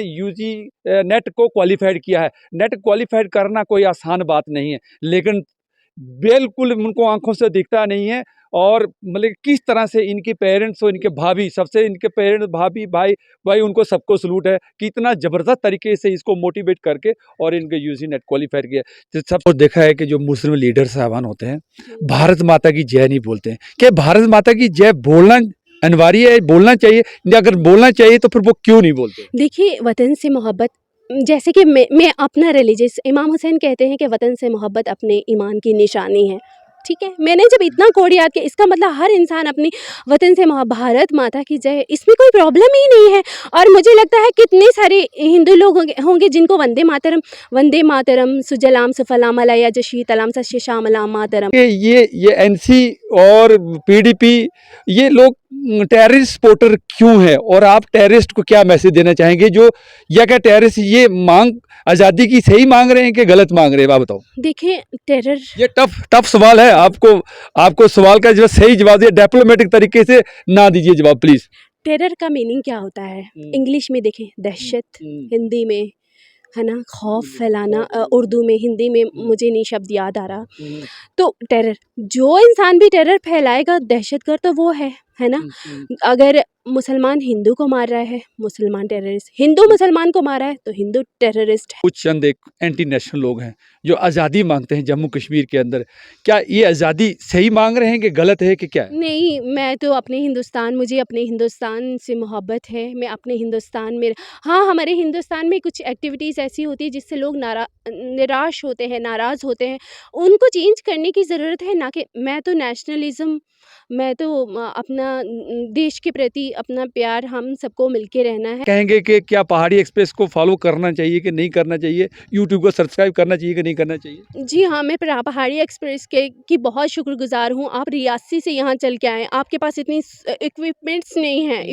UG net को qualified किया है। नेट क्वालिफाइड करना कोई आसान बात नहीं है, लेकिन बिल्कुल उनको आंखों से दिखता नहीं है। और मतलब किस तरह से इनके पेरेंट्स और इनके भाभी, सबसे इनके पेरेंट्स, भाभी, भाई भाई उनको सबको सलूट है कि इतना ज़बरदस्त तरीके से इसको मोटिवेट करके और इनके यूजी नेट क्वालिफाइड किया। तो सबको देखा है कि जो मुस्लिम लीडर साहबान होते हैं, भारत माता की जय नहीं बोलते हैं। क्या भारत माता की जय बोलना अनिवार्य है, बोलना चाहिए? अगर बोलना चाहिए तो फिर वो क्यों नहीं बोलते? देखिए, वतन से मोहब्बत, जैसे कि मैं अपना रिलीजियस, इमाम हुसैन कहते हैं कि वतन से मोहब्बत अपने ईमान की निशानी है। ठीक है, मैंने जब इतना कोड याद किया, इसका मतलब हर इंसान अपनी वतन से भारत माता की जय, इसमें कोई प्रॉब्लम ही नहीं है। और मुझे लगता है कितने सारे हिंदू लोग होंगे जिनको वंदे मातरम, सुजलाम सुफलाम अलैया जशी तलाम सच्चे श्यामलाम मातरम। ये एनसी और पीडीपी, ये लोग टेररिस्ट सपोर्टर क्यों है? और आप टेररिस्ट को क्या मैसेज देना चाहेंगे? जो या क्या टेररिस्ट ये मांग आज़ादी की सही मांग रहे हैं कि गलत मांग रहे हैं? आप बताओ। देखिए, टेरर, ये टफ सवाल है। आपको सवाल का जो सही जवाब दिया, डिप्लोमेटिक तरीके से ना दीजिए जवाब प्लीज। टेरर का मीनिंग क्या होता है? इंग्लिश में देखें दहशत, हिंदी में है ना खौफ फैलाना, उर्दू में, हिंदी में मुझे नहीं शब्द याद आ रहा। तो टेरर, जो इंसान भी टेरर फैलाएगा, दहशतगर्द तो वो है ना। अगर मुसलमान हिंदू को मार रहा है, मुसलमान टेररिस्ट, हिंदू मुसलमान को मारा है तो हिंदू टेररिस्ट है। कुछ चंद एक एंटी नेशनल लोग हैं जो आज़ादी मांगते हैं जम्मू कश्मीर के अंदर। क्या ये आज़ादी सही मांग रहे हैं कि गलत है कि क्या है? नहीं, मैं तो मुझे अपने हिंदुस्तान से मोहब्बत है। मैं अपने हिंदुस्तान में, हाँ, हमारे हिंदुस्तान में कुछ एक्टिविटीज़ ऐसी होती है जिससे लोग निराश होते हैं, नाराज़ होते हैं। उनको चेंज करने की ज़रूरत है, ना कि मैं तो नेशनलिज़्म, मैं तो अपना देश के प्रति अपना प्यार, हम सबको मिलके रहना है। कहेंगे कि क्या पहाड़ी एक्सप्रेस को फॉलो करना चाहिए कि नहीं करना चाहिए? यूट्यूब को सब्सक्राइब करना चाहिए कि नहीं करना चाहिए? जी हाँ, मैं पहाड़ी एक्सप्रेस की बहुत शुक्रगुज़ार हूँ। आप रियासी से यहाँ चल के आए, आपके पास इतनी इक्विपमेंट्स नहीं हैं,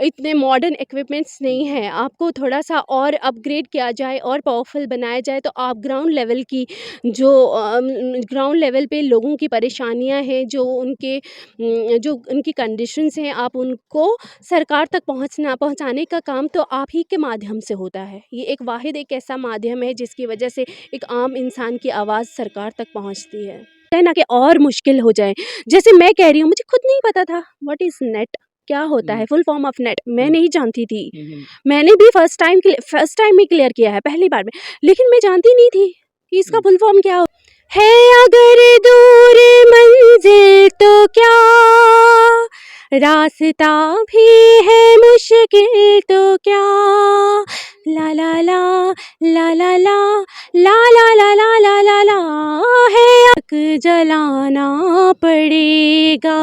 इतने मॉडर्न इक्विपमेंट्स नहीं हैं। आपको थोड़ा-सा और अपग्रेड किया जाए और पावरफुल बनाया जाए तो आप ग्राउंड लेवल की जो ग्राउंड लेवल पे लोगों की परेशानियाँ हैं, जो उनकी कंडीशंस हैं, आप उनको सरकार तक पहुँचाने का काम तो आप ही के माध्यम से होता है। ये एक ऐसा माध्यम है जिसकी वजह से एक आम इंसान की आवाज़ सरकार तक पहुँचती है ना, कि और मुश्किल हो जाए। जैसे मैं कह रही हूँ, मुझे खुद नहीं पता था व्हाट इज़ नेट, क्या होता है, फुल फॉर्म ऑफ नेट मैं नहीं जानती थी। मैंने भी फर्स्ट टाइम में क्लियर किया है, पहली बार में। लेकिन मैं जानती नहीं थी कि इसका फुल फॉर्म क्या है। अगर दूर मंजिल तो क्या, रास्ता भी है मुश्किल तो क्या, ला ला ला ला ला ला ला ला ला ला ला ला ला है, आग जलाना पड़ेगा,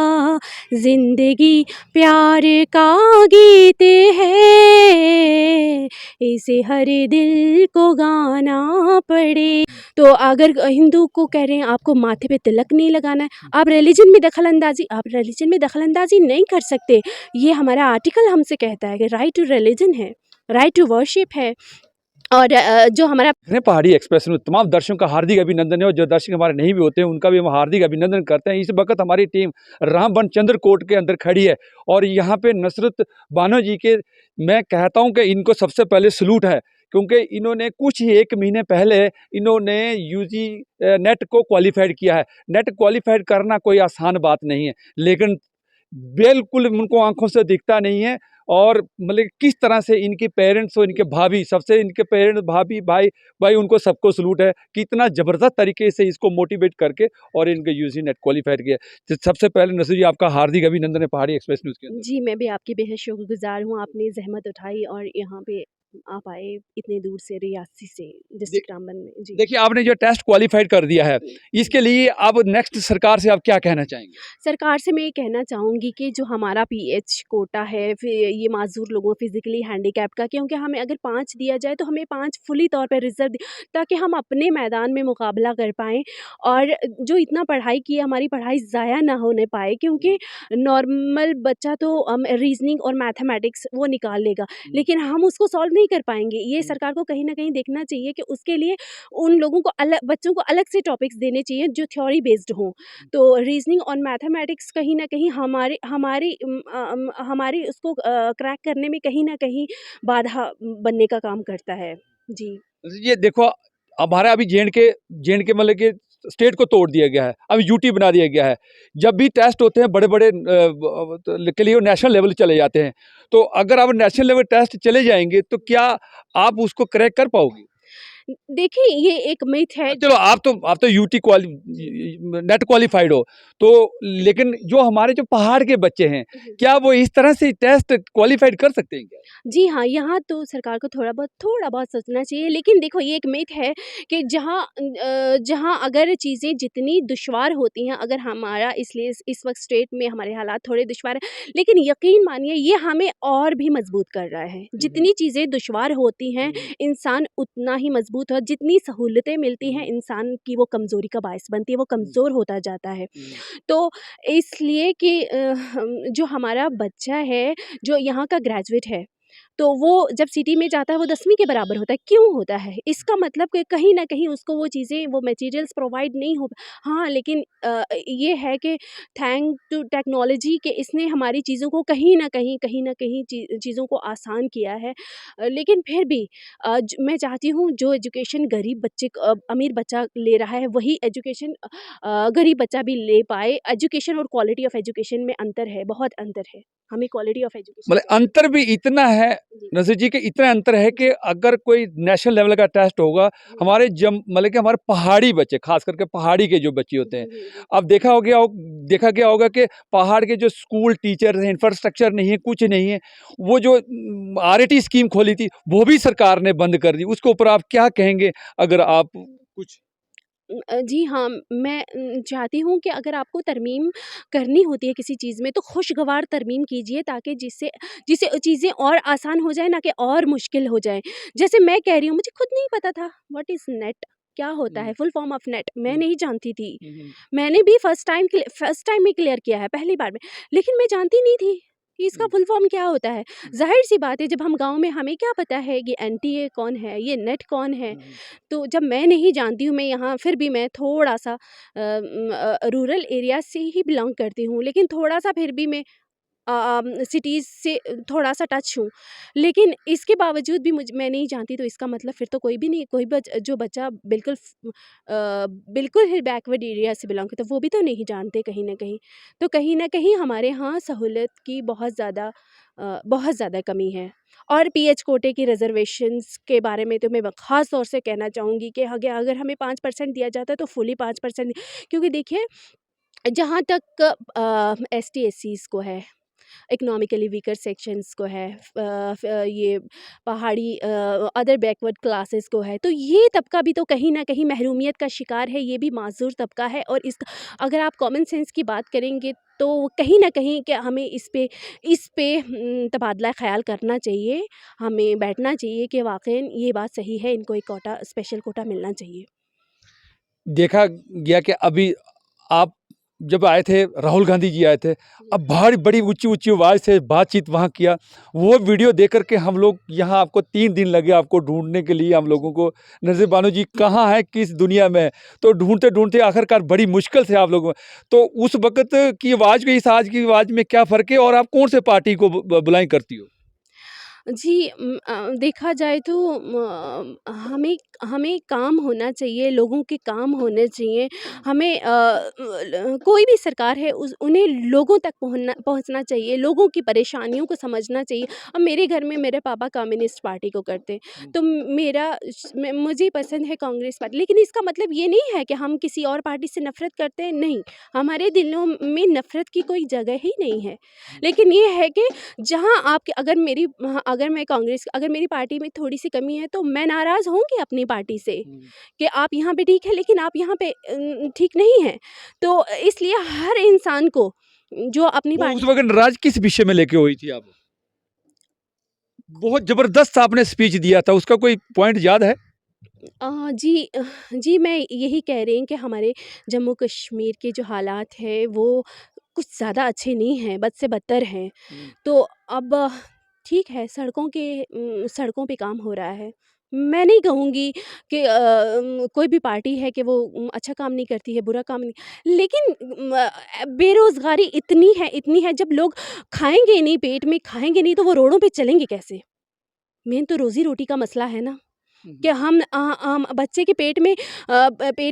जिंदगी प्यार का गीत है, इसे हर दिल को गाना पड़े। तो अगर हिंदू को कह रहे हैं आपको माथे पे तिलक नहीं लगाना है, आप रिलीजन में दखल अंदाजी नहीं कर सकते। ये हमारा आर्टिकल हमसे कहता है कि राइट टू रिलीजन है, राइट टू वर्शिप है। और जो हमारा पहाड़ी एक्सप्रेस में तमाम दर्शकों का हार्दिक अभिनंदन है, और जो दर्शक हमारे नहीं भी होते हैं उनका भी हम हार्दिक अभिनंदन करते हैं। इस वक्त हमारी टीम रामबन चंद्रकोट के अंदर खड़ी है, और यहाँ पे नुसरत बानो जी के, मैं कहता हूँ कि इनको सबसे पहले सलूट है, क्योंकि इन्होंने कुछ ही 1 महीने पहले इन्होंने यूजी नेट को क्वालिफाइड किया है। नेट क्वालिफाइड करना कोई आसान बात नहीं है, लेकिन बिल्कुल उनको आंखों से दिखता नहीं है। और मतलब किस तरह से इनके पेरेंट्स और इनके भाभी, सबसे इनके पेरेंट्स, भाभी, भाई उनको सबको सलूट है कि इतना ज़बरदस्त तरीके से इसको मोटिवेट करके और इनके यूजी नेट क्वालिफाइड किया। तो सबसे पहले नसीर जी, आपका हार्दिक अभिनंदन है पहाड़ी एक्सप्रेस न्यूज़ के अंदर। जी, मैं भी आपकी बेहद शुक्रगुज़ार हूँ, आपने ज़हमत उठाई और यहाँ पे आप आए इतने दूर से, रियासी से, डिस्ट्रिक्ट रामबन में। जी। देखिए, आपने जो टेस्ट क्वालिफाइड कर दिया है, इसके लिए अब नेक्स्ट सरकार से आप क्या कहना चाहेंगे? सरकार से मैं ये कहना चाहूँगी कि जो हमारा पीएच कोटा है, फिर ये माज़ूर लोगों, फिज़िकली हैंडीकैप्ड का, क्योंकि हमें अगर 5 दिया जाए तो हमें 5 फुली तौर पे रिज़र्व, ताकि हम अपने मैदान में मुकाबला कर पाएँ और जो इतना पढ़ाई की है, हमारी पढ़ाई ज़ाया ना होने पाए, क्योंकि नॉर्मल बच्चा तो रीज़निंग और मैथमेटिक्स वो निकाल लेगा, लेकिन हम उसको सॉल्व नहीं कर पाएँगे। ये हुँ। सरकार को कहीं न कहीं देखना चाहिए कि उसके लिए उन लोगों को अलग बच्चों को अलग से टॉपिक्स देने चाहिए जो थ्योरी बेस्ड हों। तो रीज़निंग और मैथमेटिक्स कहीं न कहीं हमारी उसको क्रैक करने में कहीं न कहीं बाधा बनने का काम करता है। जी। ये देखो, हमारा अभी जे एंड के मतलब कि स्टेट को तोड़ दिया गया है, अभी यूटी बना दिया गया है। जब भी टेस्ट होते हैं बड़े-बड़े के लिए नेशनल लेवल चले जाते हैं। तो अगर अब नेशनल लेवल टेस्ट चले जाएँगे तो क्या आप उसको क्रैक कर पाओगे? देखिए ये एक मिथ है। चलो आप तो यूटी नेट क्वालिफाइड हो, तो लेकिन जो हमारे जो पहाड़ के बच्चे हैं, हुँ। क्या वो इस तरह से टेस्ट क्वालिफाइड कर सकते हैं क्या? जी हाँ, यहाँ तो सरकार को थोड़ा बहुत सोचना चाहिए, लेकिन देखो ये एक मिथ है कि जहाँ अगर चीज़ें जितनी दुश्वार होती हैं, अगर हमारा इसलिए इस वक़्त स्टेट में हमारे हालात थोड़े दुश्वार हैं, लेकिन यकीन मानिए ये हमें और भी मज़बूत कर रहा है। हुँ, हुँ। जितनी चीज़ें दुश्वार होती हैं, हुँ, हुँ। इंसान उतना ही मज़बूत हो, जितनी सहूलतें मिलती हैं, हुँ, इंसान की वो कमज़ोरी का बायस बनती है, वो हुँ, कमज़ोर होता जाता है। हुँ, तो इसलिए कि जो हमारा बच्चा है, जो यहाँ का ग्रेजुएट है, तो वो जब सिटी में जाता है वो 10वीं के बराबर होता है। क्यों होता है? इसका मतलब कि कहीं न कहीं उसको वो चीज़ें, वो मटीरियल्स प्रोवाइड नहीं हो। हाँ, लेकिन ये है कि थैंक टू टेक्नोलॉजी कि इसने हमारी चीज़ों को कहीं न कहीं चीज़ों को आसान किया है। लेकिन फिर भी मैं चाहती हूँ जो एजुकेशन गरीब बच्चे अमीर बच्चा ले रहा है वही एजुकेशन गरीब बच्चा भी ले पाए। एजुकेशन और क्वालिटी ऑफ एजुकेशन में अंतर है, बहुत अंतर है। हमें क्वालिटी ऑफ एजुकेशन मतलब चाहिए। अंतर भी इतना है जी, नज़ीर जी कि इतना अंतर है कि जी, अगर कोई नेशनल लेवल का टेस्ट होगा, जी। हमारे मतलब कि हमारे पहाड़ी बच्चे, ख़ास करके पहाड़ी के जो बच्चे होते जी, हैं, जी, जी। अब देखा गया होगा कि पहाड़ के जो स्कूल टीचर्स हैं, इंफ्रास्ट्रक्चर नहीं है, कुछ नहीं है। वो जो आरएटी स्कीम खोली थी, वो भी सरकार ने बंद कर दी। उसके ऊपर आप क्या कहेंगे? अगर आप कुछ जी हाँ, मैं चाहती हूँ कि अगर आपको तरमीम करनी होती है किसी चीज़ में तो खुशगवार तरमीम कीजिए ताकि जिससे जिससे चीज़ें और आसान हो जाए ना कि और मुश्किल हो जाए। जैसे मैं कह रही हूँ मुझे खुद नहीं पता था व्हाट इज़ नेट? क्या होता है? हुँ, फुल फॉर्म ऑफ नेट मैं हुँ, नहीं जानती थी। हुँ, हुँ, मैंने भी फर्स्ट टाइम ही क्लियर किया है, पहली बार में। लेकिन मैं जानती नहीं थी कि इसका हुँ, फुल फॉर्म क्या होता है। हुँ, ज़ाहिर-सी बात है जब हम गाँव में हमें क्या पता है ये एनटीए कौन है? ये नेट कौन है? हुँ, हुँ। तो जब मैं नहीं जानती हूँ, मैं यहाँ फिर भी मैं थोड़ा-सा रूरल एरिया से ही बिलॉन्ग करती हूँ, लेकिन थोड़ा-सा फिर भी मैं सिटीज़ से थोड़ा-सा टच हूँ। लेकिन इसके बावजूद भी मैं नहीं जानती तो इसका मतलब फिर तो कोई भी नहीं, कोई जो बच्चा बिल्कुल ही बैकवर्ड एरिया से बिलॉन्ग करता है, वो भी तो नहीं जानते कहीं न कहीं। तो कहीं न कहीं हमारे यहाँ सहूलियत की बहुत ज़्यादा कमी है। और पीएच कोटे की रिज़र्वेशंस के बारे में तो मैं ख़ास तौर से कहना चाहूँगी कि अगे अगर हमें 5% दिया जाता है तो फुली 5%, क्योंकि देखिए जहाँ तक एसटी-एससीज़ को है, इकोनॉमिकली वीकर सेक्शंस को है, ये पहाड़ी अदर बैकवर्ड क्लासेस को है, तो ये तबका भी तो कहीं न कहीं महरूमियत का शिकार है, ये भी माज़ूर तबका है। और इस अगर आप कॉमन सेंस की बात करेंगे तो कहीं न कहीं कि हमें इस पे तबादला ख़्याल करना चाहिए, हमें बैठना चाहिए कि वाक़ई ये बात सही है, इनको एक कोटा स्पेशल कोटा मिलना चाहिए। देखा गया कि अभी आप जब आए थे, राहुल गांधी जी आए थे, अब भारी बड़ी ऊँची-ऊँची आवाज़ से बातचीत वहाँ किया। वो वीडियो देख कर के हम लोग यहाँ आपको 3 दिन लगे आपको ढूँढने के लिए हम लोगों को, नज़ीर बानो जी कहाँ हैं, किस दुनिया में हैं? तो ढूँढते-ढूँढते आखिरकार बड़ी मुश्किल से आप लोग तो उस वक़्त की आवाज़ में इस आज की आवाज़ में क्या फ़र्क है और आप कौन-से पार्टी को बिलॉन्ग करती हो? जी, देखा जाए तो हमें हमें काम होना चाहिए, लोगों के काम होने चाहिए। हमें कोई भी सरकार है उन्हें लोगों तक पहुंचना चाहिए, लोगों की परेशानियों को समझना चाहिए। अब मेरे घर में मेरे पापा कम्युनिस्ट पार्टी को करते हैं, हुँ। तो मुझे पसंद है कांग्रेस पार्टी, लेकिन इसका मतलब ये नहीं है कि हम किसी और पार्टी से नफरत करते हैं, नहीं। हमारे दिलों में नफरत की कोई जगह ही नहीं है। लेकिन ये है कि जहाँ आपके अगर मेरी पार्टी में थोड़ी-सी कमी है तो मैं नाराज़ होंगी अपनी पार्टी से हुँ। कि आप यहाँ पे ठीक है लेकिन आप यहाँ पे ठीक नहीं हैं। तो इसलिए हर इंसान को जो अपनी वो उस पार्टी वक़्त नाराज़ किस विषय में लेके हुई थी आप? बहुत ज़बरदस्त आपने स्पीच दिया था, उसका कोई पॉइंट याद है? जी मैं यही कह रही हूँ कि हमारे जम्मू कश्मीर के जो हालात हैं वो कुछ ज़्यादा अच्छे नहीं हैं, बद से बदतर हैं। हुँ। तो अब ठीक है, सड़कों पे काम हो रहा है। मैं नहीं कहूँगी कि कोई भी पार्टी है कि वो अच्छा काम नहीं करती है, बुरा काम नहीं, लेकिन बेरोज़गारी इतनी है, जब लोग खाएँगे ही नहीं, पेट में खाएँगे नहीं, तो वो रोडों पे चलेंगे कैसे? मेन तो रोज़ी-रोटी का मसला है ना। हुँ, कि हम बच्चे के पेट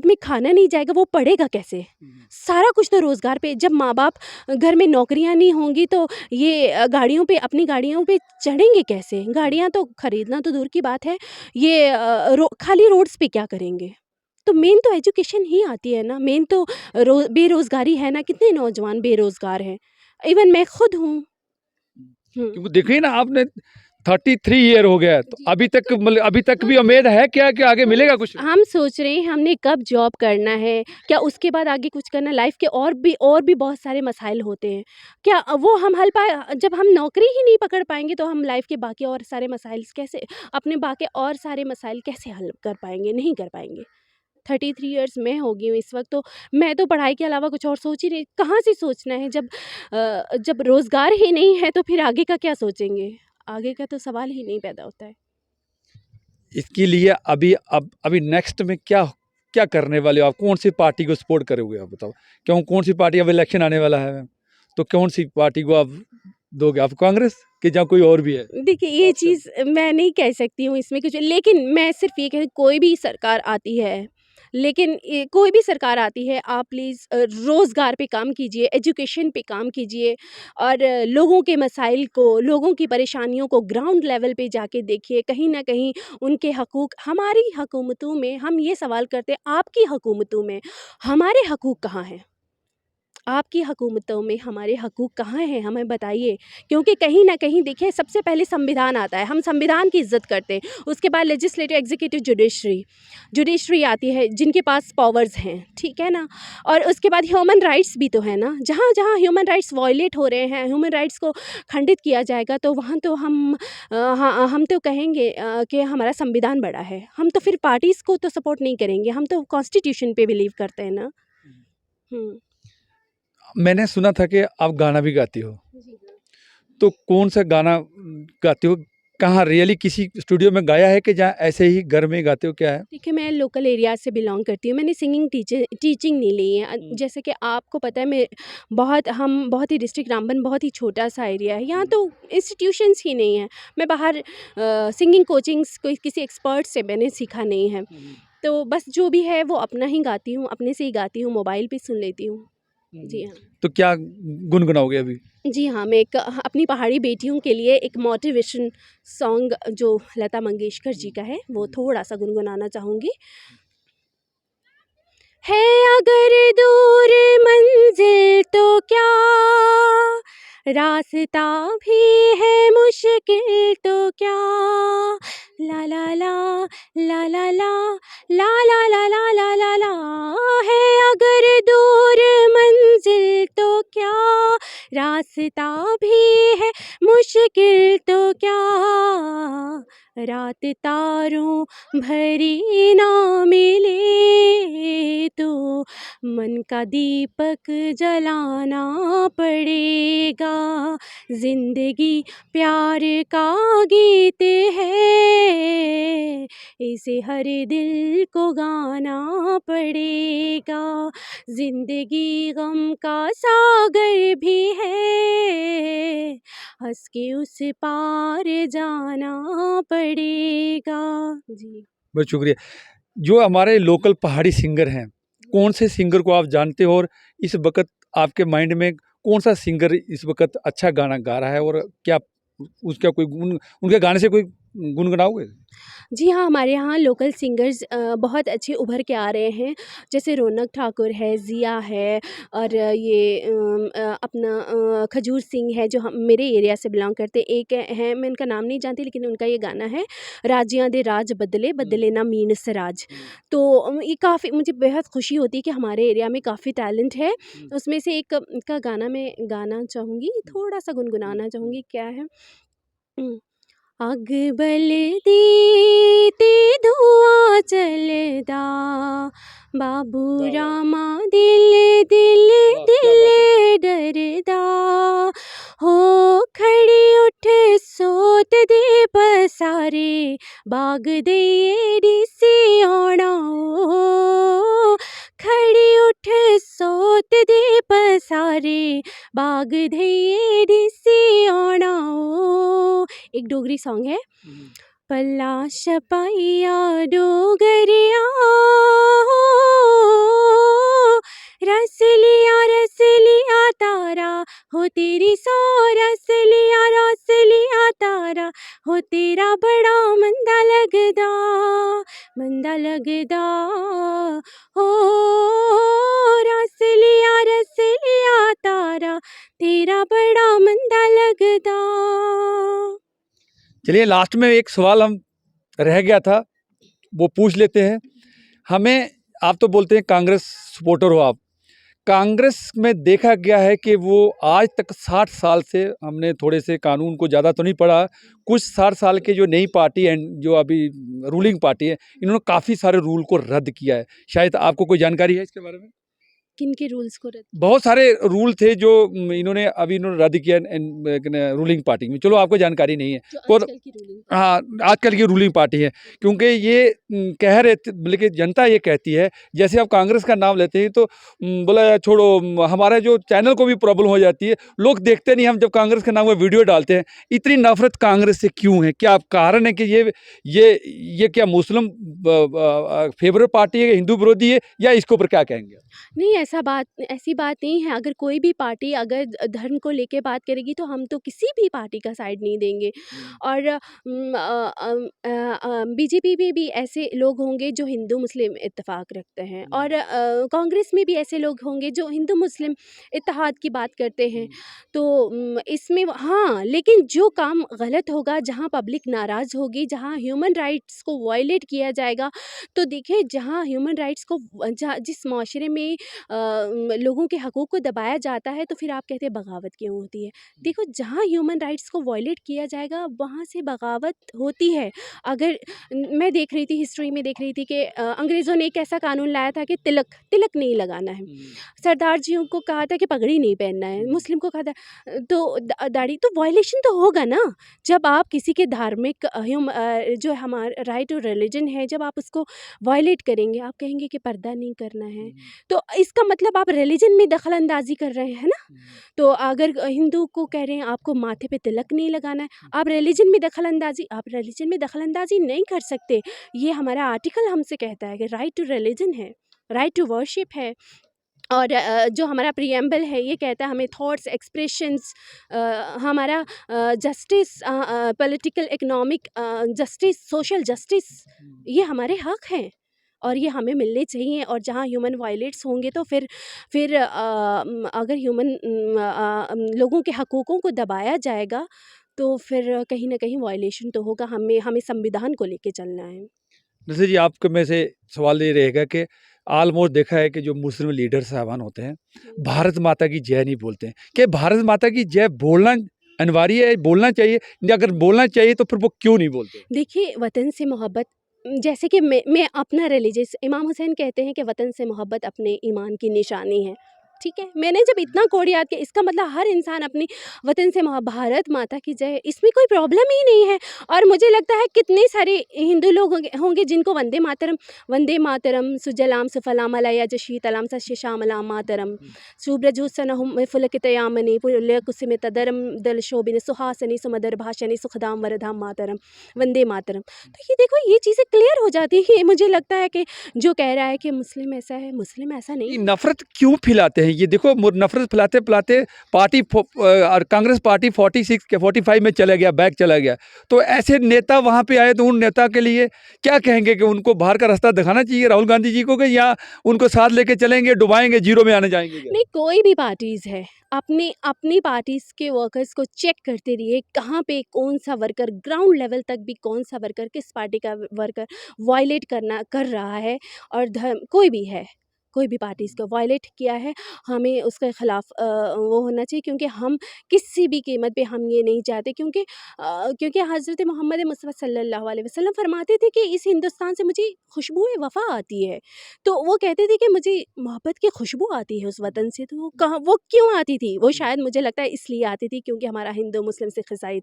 में खाना नहीं जाएगा, वो पढ़ेगा कैसे? हुँ। सारा कुछ तो रोज़गार पे, जब माँ-बाप घर में नौकरियाँ नहीं होंगी तो ये अपनी गाड़ियों पे चढ़ेंगे कैसे? गाड़ियाँ तो खरीदना तो दूर की बात है, ये खाली रोड्स पे क्या करेंगे? तो मेन तो एजुकेशन ही आती है ना, मेन तो बेरोज़गारी है ना, कितने नौजवान बेरोज़गार हैं। इवन मैं खुद हूँ। हुँ। क्योंकि देखिए ना आपने 33 ईयर हो गया है, तो जी, अभी तक तो मतलब अभी तक भी हम उम्मीद है क्या कि आगे हम मिलेगा कुछ? हम सोच रहे हैं हमने कब जॉब करना है, क्या उसके बाद आगे कुछ करना है, लाइफ़ के और भी बहुत सारे मसाइल होते हैं। क्या वो हम हल पाए जब हम नौकरी ही नहीं पकड़ पाएँगे तो हम लाइफ़ के बाकी और सारे मसाइल्स कैसे अपने बाकी और सारे मसाइल कैसे हल कर पाएँगे? नहीं कर पाएँगे। 33 इयर्स मैं हो गई हूँ इस वक़्त, तो मैं तो पढ़ाई के अलावा कुछ और सोच ही नहीं, कहाँ से सोचना है जब रोज़गार ही नहीं है तो फिर आगे का क्या सोचेंगे? आगे का तो सवाल ही नहीं पैदा होता है। इसके लिए अभी नेक्स्ट में क्या क्या करने वाले हो आप? कौन-सी पार्टी को सपोर्ट करोगे आप बताओ? कौन-सी पार्टी अब इलेक्शन आने वाला है, तो कौन-सी पार्टी को आप दोगे? आप कांग्रेस कि या कोई और भी है देखिए, ये ऑप्शन? चीज़ मैं नहीं कह सकती हूँ इसमें कुछ, लेकिन मैं सिर्फ़ ये कह कोई भी सरकार आती है, लेकिन ये कोई भी सरकार आती है, आप प्लीज़ रोज़गार पे काम कीजिए, एजुकेशन पे काम कीजिए और लोगों के मसाइल को, लोगों की परेशानियों को ग्राउंड लेवल पे जाके देखिए। कहीं न कहीं उनके हकूक़ हमारी हुकूमतों में हम ये सवाल करते हैं, आपकी हुकूमतों में हमारे हकूक़ कहाँ हैं? आपकी हुकूमतों में हमारे हकूक़ कहाँ हैं, हमें बताइए। क्योंकि कहीं न कहीं देखिए, सबसे पहले संविधान आता है, हम संविधान की इज़्ज़त करते हैं। उसके बाद लेजिस्लेटिव, एग्ज़ीक्यूटिव, जुडिशरी आती है जिनके पास पावर्स हैं, ठीक है ना? और उसके बाद ह्यूमन राइट्स भी तो है ना, जहाँ-जहाँ ह्यूमन राइट्स वायलेट हो रहे हैं, ह्यूमन राइट्स को खंडित किया जाएगा तो वहाँ तो हम तो कहेंगे कि हमारा संविधान बड़ा है। हम तो फिर पार्टीज़ को तो सपोर्ट नहीं करेंगे, हम तो कॉन्स्टिट्यूशन पे बिलीव करते हैं ना। हुँ। मैंने सुना था कि आप गाना भी गाती हो, जी, हाँ। तो कौन-सा गाना गाती हो? कहाँ रियली किसी स्टूडियो में गाया है कि जहाँ ऐसे ही घर में ही गाते हो, क्या है? देखिए, मैं लोकल एरिया से बिलॉन्ग करती हूँ। मैंने सिंगिंग टीचिंग नहीं ली है। हुँ, जैसे कि आपको पता है, हम बहुत ही डिस्ट्रिक्ट रामबन बहुत ही छोटा-सा एरिया है। यहाँ हुँ, तो इंस्टीट्यूशंस ही नहीं हैं। मैं बाहर सिंगिंग कोचिंग्स कोई किसी एक्सपर्ट से मैंने सीखा नहीं है। हुँ, तो बस जो भी है वो अपना ही गाती हूँ, अपने से ही गाती हूँ, मोबाइल पे सुन लेती हूँ। हुँ। जी हाँ। तो क्या गुनगुनाओगे अभी? जी हाँ, मैं अपनी पहाड़ी बेटियों के लिए एक मोटिवेशन सॉन्ग जो लता मंगेशकर जी हुँ, का है, वो हुँ। थोड़ा-सा गुनगुनाना चाहूँगी। है अगर दूर मंजिल तो क्या, रास्ता भी है मुश्किल तो क्या, ला ला ला ला ला ला ला ला ला ला ला ला ला, है अगर दूर मंजिल तो क्या, रास्ता भी है मुश्किल तो क्या, रात तारों भरी ना मिले तो मन का दीपक जलाना पड़ेगा, जिंदगी प्यार का गीत है, इसे हर दिल को गाना पड़ेगा, जिंदगी गम का सागर भी है, हंस के उस पार जाना पड़ेगा। जी। बहुत शुक्रिया। जो हमारे लोकल पहाड़ी सिंगर हैं, कौन से सिंगर को आप जानते हो और इस वक़्त आपके माइंड में कौन-सा सिंगर इस वक़्त अच्छा गाना गा रहा है और क्या उसका कोई गुण उनके गाने से कोई गुनगुनाओगे? जी हाँ, हमारे यहाँ लोकल सिंगर्स बहुत अच्छे उभर के आ रहे हैं। जैसे रौनक ठाकुर है, ज़िया है और ये अपना खजूर सिंह है जो हम मेरे एरिया से बिलॉन्ग करते हैं। एक हैं, मैं उनका नाम नहीं जानती लेकिन उनका ये गाना है, राजियां दे राज बदले, बदले ना मीन सराज। हुँ, तो ये काफ़ी मुझे बेहद खुशी होती है कि हमारे एरिया में काफ़ी टैलेंट है। हुँ, उसमें से एक का गाना मैं गाना चाहूँगी, थोड़ा-सा हुँ, गुनगुनाना हुँ। चाहूँगी, क्या है? अग बलदी ते धुआं चलदा, बाबू वाह, वाह! रामा दिल दिल वाह, क्या दिल बात है! डरदा, हो खड़ी उठ सो बाग दे डीसी आना ओ, खड़ी उठ सोत दे पसारे बाग दे डीसी आना ओ। एक डोगरी सॉन्ग है। पल्ला छपाइया डोगरिया रस लिया तारा हो तेरी सौ रस लिया तारा हो तेरा बड़ा मंदा लगदा हो रस लिया तारा तेरा बड़ा मंदा लगदा। चलिए लास्ट में एक सवाल हम रह गया था, वो पूछ लेते हैं। हमें, आप तो बोलते हैं कांग्रेस सपोर्टर हो आप, कांग्रेस में देखा गया है कि वो आज तक 60 साल से, हमने थोड़े से कानून को ज़्यादा तो नहीं पढ़ा, कुछ 60 साल के जो नई पार्टी है, जो अभी रूलिंग पार्टी है, इन्होंने काफ़ी सारे रूल को रद्द किया है। शायद आपको कोई जानकारी है इसके बारे में? किन के रूल्स को रद्द? बहुत सारे रूल थे जो इन्होंने रद्द किया रूलिंग पार्टी में। चलो आपको जानकारी नहीं है जो और आजकल की रूलिंग हाँ, आजकल की रूलिंग पार्टी है, क्योंकि ये कह रहे थे, बल्कि जनता ये कहती है, जैसे आप कांग्रेस का नाम लेते हैं तो बोला यार छोड़ो, हमारा जो चैनल को भी प्रॉब्लम हो जाती है, लोग देखते नहीं, हम जब कांग्रेस के नाम का वीडियो डालते हैं। इतनी नफरत कांग्रेस से क्यों है? क्या कारण है कि ये क्या मुस्लिम फेवरेट पार्टी है, हिंदू विरोधी है, या इसके ऊपर क्या कहेंगे? नहीं, ऐसी बात नहीं है। अगर कोई भी पार्टी अगर धर्म को लेके बात करेगी तो हम तो किसी भी पार्टी का साइड नहीं देंगे। और बीजेपी में भी ऐसे लोग होंगे जो हिंदू मुस्लिम इत्तेफाक रखते हैं, और कांग्रेस में भी ऐसे लोग होंगे जो हिंदू मुस्लिम इत्तेहाद की बात करते हैं। तो इसमें हाँ, लेकिन जो काम गलत होगा, जहाँ पब्लिक नाराज़ होगी, जहाँ ह्यूमन राइट्स को वायलेट किया जाएगा, तो देखिए जहाँ ह्यूमन राइट्स को जहाँ जिस माशरे में लोगों के हकूक़ को दबाया जाता है, तो फिर आप कहते हैं बगावत क्यों होती है? देखो, जहाँ ह्यूमन राइट्स को वायलेट किया जाएगा, वहाँ से बगावत होती है। अगर मैं देख रही थी, हिस्ट्री में देख रही थी कि अंग्रेज़ों ने एक ऐसा कानून लाया था कि तिलक नहीं लगाना है। सरदार जी को कहा था कि पगड़ी नहीं पहनना है, मुस्लिम को कहा था तो दाढ़ी, तो वायलेशन तो होगा ना। जब आप किसी के धार्मिक जो हमारा राइट और रिलीजन है, जब आप उसको वायलेट करेंगे, आप कहेंगे कि पर्दा नहीं करना है, तो इसका मतलब आप रिलीजन में दखल अंदाजी कर रहे हैं ना। तो अगर हिंदू को कह रहे हैं आपको माथे पे तिलक नहीं लगाना है, आप रिलीजन में दखल अंदाजी नहीं कर सकते। ये हमारा आर्टिकल हमसे कहता है कि राइट टू रिलीजन है, राइट टू वर्शिप है। और जो हमारा प्रीएम्बल है, ये कहता है हमें थॉट्स, एक्सप्रेशंस, हमारा justice, political, economic justice, social justice, ये हमारे हक हैं और ये हमें मिलने चाहिए। और जहाँ ह्यूमन वायलेट्स होंगे, तो फिर अगर लोगों के हकूक़ों को दबाया जाएगा, तो फिर कहीं न कहीं वायलेशन तो होगा। हमें संविधान को लेके चलना है। जैसे जी आपके में से सवाल ये रहेगा कि ऑलमोस्ट देखा है कि जो मुस्लिम लीडर साहबान होते हैं, भारत माता की जय नहीं बोलते हैं। क्या भारत माता की जय बोलना अनिवार्य है, बोलना चाहिए? या अगर बोलना चाहिए तो फिर वो क्यों नहीं बोलते? देखिए, वतन से मोहब्बत, जैसे कि मैं अपना रिलीजियस, इमाम हुसैन कहते हैं कि वतन से मोहब्बत अपने ईमान की निशानी है। ठीक है? मैंने जब इतना कोड याद किया, इसका मतलब हर इंसान अपनी वतन से भारत माता की जय, इसमें कोई प्रॉब्लम ही नहीं है। और मुझे लगता है कितने सारे हिंदू लोग होंगे जिनको वंदे मातरम, सुजलाम सुफलाम अलैया जशीतलाम सश्यामलाम मातरम, सुब्रजोत्सनहुम फुलकितयामनि पुल्यकुसुम तदरम दल शोभिनी सुहासनी सुमधुर भाषणी सुखदाम वरदाम मातरम, वंदे मातरम। तो ये देखो, ये चीज़ें क्लियर हो जाती हैं। मुझे लगता है कि जो कह रहा है कि मुस्लिम ऐसा है, मुस्लिम ऐसा नहीं ये है। नफरत क्यों फैलाते हैं? ये देखो, नफरत फैलाते पार्टी और कांग्रेस पार्टी 46 के 45 में चला गया, बैक चला गया। तो ऐसे नेता वहाँ पे आए, तो उन नेता के लिए क्या कहेंगे कि उनको बाहर का रास्ता दिखाना चाहिए राहुल गांधी जी को, कि या उनको साथ लेके चलेंगे, डुबाएंगे, जीरो में आने जाएंगे क्या? नहीं, कोई भी पार्टीज़ है, अपनी पार्टीज़ के वर्कर्स को चेक करते रहिए, कहाँ पे कौन-सा वर्कर, ग्राउंड लेवल तक भी कौन-सा वर्कर, किस पार्टी का वर्कर वायलेट कर रहा है। और धर्म, कोई भी है, कोई भी पार्टी इसको वायलेट किया है, हमें उसके खिलाफ वो होना चाहिए, क्योंकि हम किसी भी कीमत पे हम ये नहीं चाहते, क्योंकि हज़रत मोहम्मद मुस्तफ़ा सल्लल्लाहु अलैहि वसल्लम फरमाते थे कि इस हिंदुस्तान से मुझे खुशबू वफ़ा आती है। तो वो कहते थे कि मुझे मोहब्बत की खुशबू आती है उस वतन से, तो वो क्यों आती थी? वो शायद मुझे लगता है इसलिए आती थी क्योंकि हमारा हिंदू मुस्लिम से ख़िज़ाई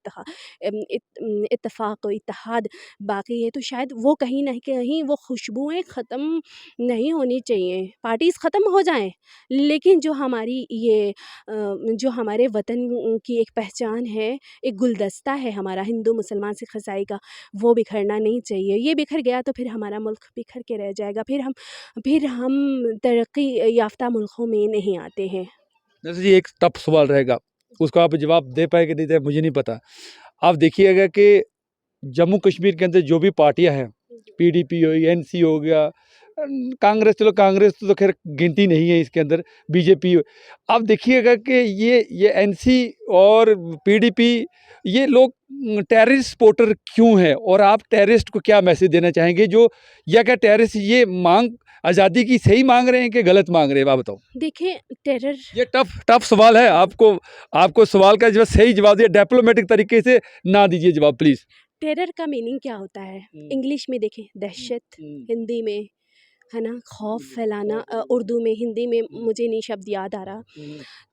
इत्तेफ़ाक और इत्तेहाद बाकी है, तो शायद वो कहीं न कहीं वो खुशबुएँ ख़त्म नहीं होनी चाहिए। पार्टीज़ ख़त्म हो जाएँ, लेकिन जो हमारे वतन की एक पहचान है, एक गुलदस्ता है हमारा हिंदू मुसलमान सिख ईसाई का, वो बिखरना नहीं चाहिए। ये बिखर गया तो फिर हमारा मुल्क बिखर के रह जाएगा, फिर हम तरक्की याफ़्ता मुल्कों में नहीं आते हैं। जैसे जी एक टफ सवाल रहेगा, उसको आप जवाब दे पाए कि नहीं दे मुझे नहीं पता। आप देखिएगा कि जम्मू कश्मीर के अंदर जो भी पार्टियां हैं, पीडीपी हो, एनसी हो गया, कांग्रेस, चलो कांग्रेस तो खैर गिनती नहीं है इसके अंदर, बीजेपी। आप देखिएगा कि ये एनसी और पीडीपी, ये लोग टेररिस्ट सपोर्टर क्यों हैं, और आप टेररिस्ट को क्या मैसेज देना चाहेंगे, जो या क्या टेररिस्ट ये मांग आज़ादी की सही मांग रहे हैं कि गलत मांग रहे हैं, आप बताओ। देखिए, टेरर ये टफ सवाल है, आपको सवाल का जो सही जवाब दिया, डिप्लोमेटिक तरीके से ना दीजिए जवाब प्लीज। टेरर का मीनिंग क्या होता है? इंग्लिश में देखें दहशत, हिंदी में है ना खौफ फैलाना, उर्दू में, हिंदी में मुझे नहीं शब्द याद आ रहा।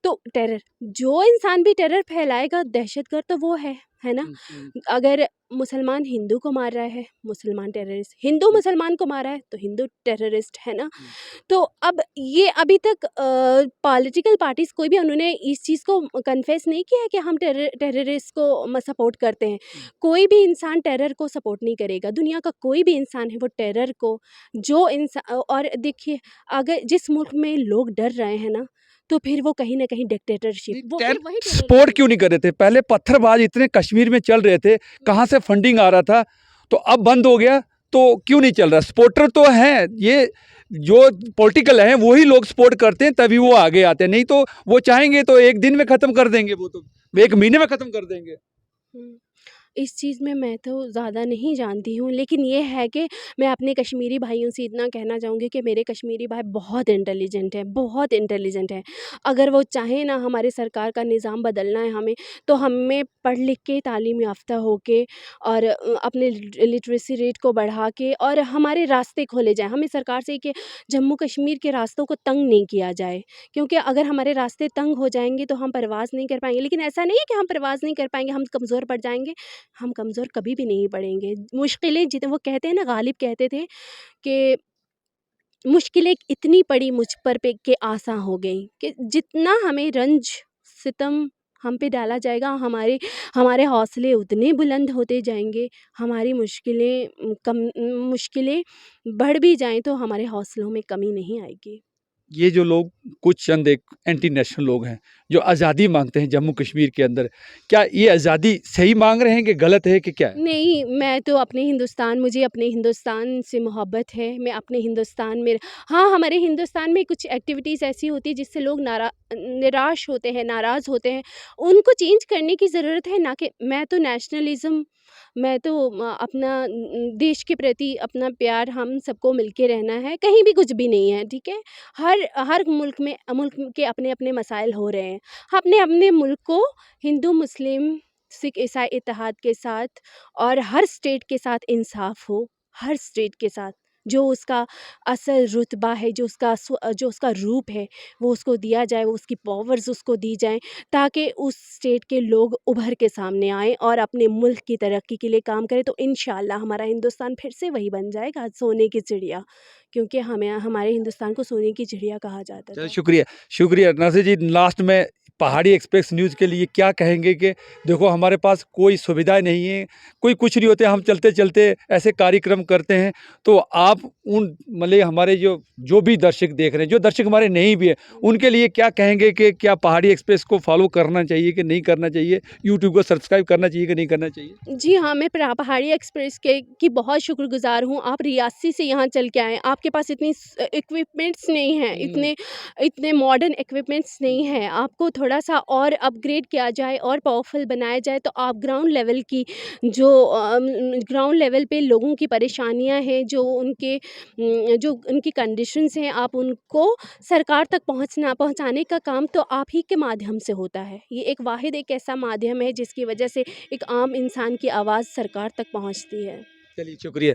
तो टेरर, जो इंसान भी टेरर फैलाएगा दहशतगर्द तो वो है ना? अगर मुसलमान हिंदू को मार रहा है, मुसलमान टेररिस्ट, हिंदू मुसलमान को मार रहा है तो हिंदू टेररिस्ट, है ना? तो अब ये अभी तक पॉलिटिकल पार्टीज़ कोई भी उन्होंने इस चीज़ को कन्फेस नहीं किया है कि हम टेररिस्ट को सपोर्ट करते हैं। कोई भी इंसान टेरर को सपोर्ट नहीं करेगा, दुनिया का कोई भी इंसान है वो टेरर को, और देखिए, अगर जिस मुल्क में लोग डर रहे हैं ना, तो फिर वो कहीं न कहीं डिक्टेटरशिप, वो फिर वही सपोर्ट टेररिज्म क्यों नहीं कर रहे थे? पहले पत्थरबाज इतने कश्मीर में चल रहे थे, कहाँ से फंडिंग आ रहा था, तो अब बंद हो गया, तो क्यों नहीं चल रहा? सपोर्टर तो हैं, ये जो पॉलिटिकल हैं वही लोग सपोर्ट करते हैं, तभी वो आगे आते हैं, नहीं तो वो चाहेंगे तो एक दिन में ख़त्म कर देंगे, वो तो एक महीने में ख़त्म कर देंगे। हुँ। इस चीज़ में मैं तो ज़्यादा नहीं जानती हूँ, लेकिन ये है कि मैं अपने कश्मीरी भाइयों से इतना कहना चाहूँगी कि मेरे कश्मीरी भाई बहुत इंटेलिजेंट हैं, बहुत इंटेलिजेंट हैं। अगर वो चाहें ना, हमारी सरकार का निज़ाम बदलना है हमें, तो हमें पढ़ लिख के, तालीम याफ़्ता होके और अपने लिटरेसी रेट को बढ़ा के और हमारे रास्ते खोले जाएँ। हमें सरकार से कि जम्मू कश्मीर के रास्तों को तंग नहीं किया जाए, क्योंकि अगर हमारे रास्ते तंग हो जाएँगे तो हम परवाज़ नहीं कर पाएँगे। लेकिन ऐसा नहीं है कि हम परवाज़ नहीं कर पाएँगे, हम कमज़ोर पड़ जाएँगे। हम कमज़ोर कभी भी नहीं पड़ेंगे। मुश्किलें जितने, वो कहते हैं ना, गालिब कहते थे कि मुश्किलें इतनी पड़ी मुझ पर पे कि आसा हो गई, कि जितना हमें रंज सितम हम पे डाला जाएगा, हमारे हौसले उतने बुलंद होते जाएंगे। हमारी मुश्किलें बढ़ भी जाएं तो हमारे हौसलों में कमी नहीं आएगी। ये जो लोग, कुछ चंद एक एंटी नेशनल लोग हैं जो आज़ादी मांगते हैं जम्मू कश्मीर के अंदर, क्या ये आज़ादी सही मांग रहे हैं कि गलत है कि क्या है? नहीं, मैं तो मुझे अपने हिंदुस्तान से मोहब्बत है। मैं अपने हिंदुस्तान में, हाँ, हमारे हिंदुस्तान में कुछ एक्टिविटीज़ ऐसी होती हैं जिससे लोग निराश होते हैं, नाराज़ होते हैं। उनको चेंज करने की ज़रूरत है, ना कि मैं तो अपना देश के प्रति अपना प्यार, हम सबको मिलके रहना है, कहीं भी कुछ भी नहीं है, ठीक है? हर मुल्क के अपने-अपने मसाइल हो रहे हैं। अपने-अपने मुल्क को हिंदू, मुस्लिम, सिख, ईसाई इत्तेहाद के साथ और हर स्टेट के साथ इंसाफ हो, हर स्टेट के साथ। जो उसका असल रुतबा है, जो उसका रूप है, वो उसको दिया जाए, वो उसकी पावर्स उसको दी जाएँ, ताकि उस स्टेट के लोग उभर के सामने आएँ और अपने मुल्क की तरक्की के लिए काम करें। तो इंशाअल्लाह हमारा हिंदुस्तान फिर से वही बन जाएगा, सोने की चिड़िया, क्योंकि हमारे हिंदुस्तान को सोने की चिड़िया कहा जाता चलो था। शुक्रिया नासिर जी। लास्ट में पहाड़ी एक्सप्रेस न्यूज़ के लिए क्या कहेंगे कि देखो हमारे पास कोई सुविधाएं नहीं है, कोई कुछ नहीं होते, हम चलते चलते ऐसे कार्यक्रम करते हैं, तो आप उन मतलब हमारे जो भी दर्शक देख रहे हैं, जो दर्शक हमारे नहीं भी है, उनके लिए क्या कहेंगे कि क्या पहाड़ी एक्सप्रेस को फॉलो करना चाहिए कि नहीं करना चाहिए, यूट्यूब को सब्सक्राइब करना चाहिए कि नहीं करना चाहिए? जी हाँ, मैं पहाड़ी एक्सप्रेस की बहुत शुक्रगुज़ार हूँ। आप रियासी से यहाँ चल के आए, आपके पास इतनी इक्विपमेंट्स नहीं हैं, इतने मॉडर्न इक्विपमेंट्स नहीं हैं। आपको थोड़ा-सा और अपग्रेड किया जाए और पावरफुल बनाया जाए, तो आप ग्राउंड लेवल पे लोगों की परेशानियाँ हैं, जो जो उनकी कंडीशंस हैं, आप उनको सरकार तक पहुँचाने का काम तो आप ही के माध्यम से होता है। ये एक वाहिद एक ऐसा माध्यम है जिसकी वजह से एक आम इंसान की आवाज़ सरकार तक पहुँचती है। चलिए शुक्रिया।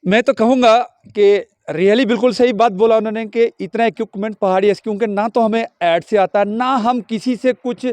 मैं तो कहूँगा कि रियली बिल्कुल सही बात बोला उन्होंने कि इतना इक्विपमेंट पहाड़ी क्योंकि ना तो हमें ऐड से आता है, ना हम किसी से कुछ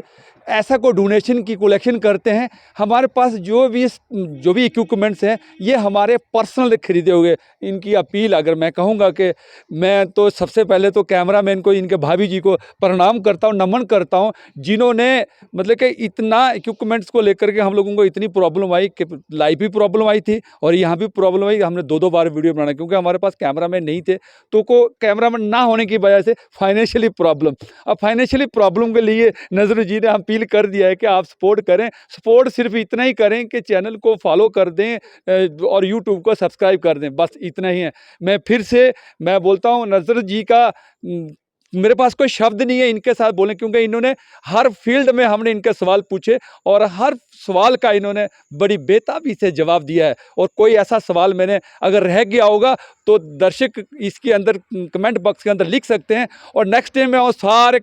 ऐसा कोई डोनेशन की कलेक्शन करते हैं। हमारे पास जो भी इक्विपमेंट्स हैं ये हमारे पर्सनल खरीदे हुए। इनकी अपील अगर मैं कहूँगा कि मैं तो सबसे पहले तो कैमरामैन को, इनके भाभी जी को प्रणाम करता हूँ, नमन करता हूँ, जिन्होंने मतलब कि इतना इक्विपमेंट्स को लेकर के हम लोगों को इतनी प्रॉब्लम आई कि लाइव भी प्रॉब्लम आई थी और यहाँ भी प्रॉब्लम आई। हमने 2-2 बार वीडियो बनाना क्योंकि हमारे पास कैमरामैन नहीं थे, तो को कैमरामैन ना होने की वजह से फाइनेंशियली प्रॉब्लम। अब फाइनेंशियली प्रॉब्लम के लिए नज़र जी ने अपील कर दिया है कि आप सपोर्ट करें। सपोर्ट सिर्फ इतना ही करें कि चैनल को फॉलो कर दें और यूट्यूब को सब्सक्राइब कर दें, बस इतना ही है। मैं फिर से मैं बोलता हूँ नज़र जी का मेरे पास कोई शब्द नहीं है इनके साथ बोलने, क्योंकि इन्होंने हर फील्ड में हमने इनके सवाल पूछे और हर सवाल का इन्होंने बड़ी बेताबी से जवाब दिया है। और कोई ऐसा सवाल मैंने अगर रह गया होगा तो दर्शक इसके अंदर कमेंट बॉक्स के अंदर लिख सकते हैं और नेक्स्ट टाइम मैं वो सारे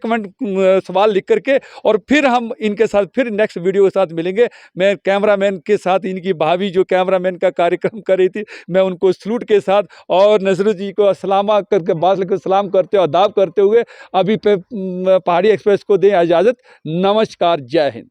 सवाल लिख करके और फिर हम इनके साथ फिर नेक्स्ट वीडियो के साथ मिलेंगे। मैं कैमरामैन के साथ इनकी भाभी जो कैमरामैन का कार्यक्रम कर रही थी, मैं उनको सलूट के साथ और नजरुल जी को सलामा करके बात सलाम करते और आदाब करते हुए अभी पे पहाड़ी एक्सप्रेस को दें इजाज़त। नमस्कार, जय हिंद।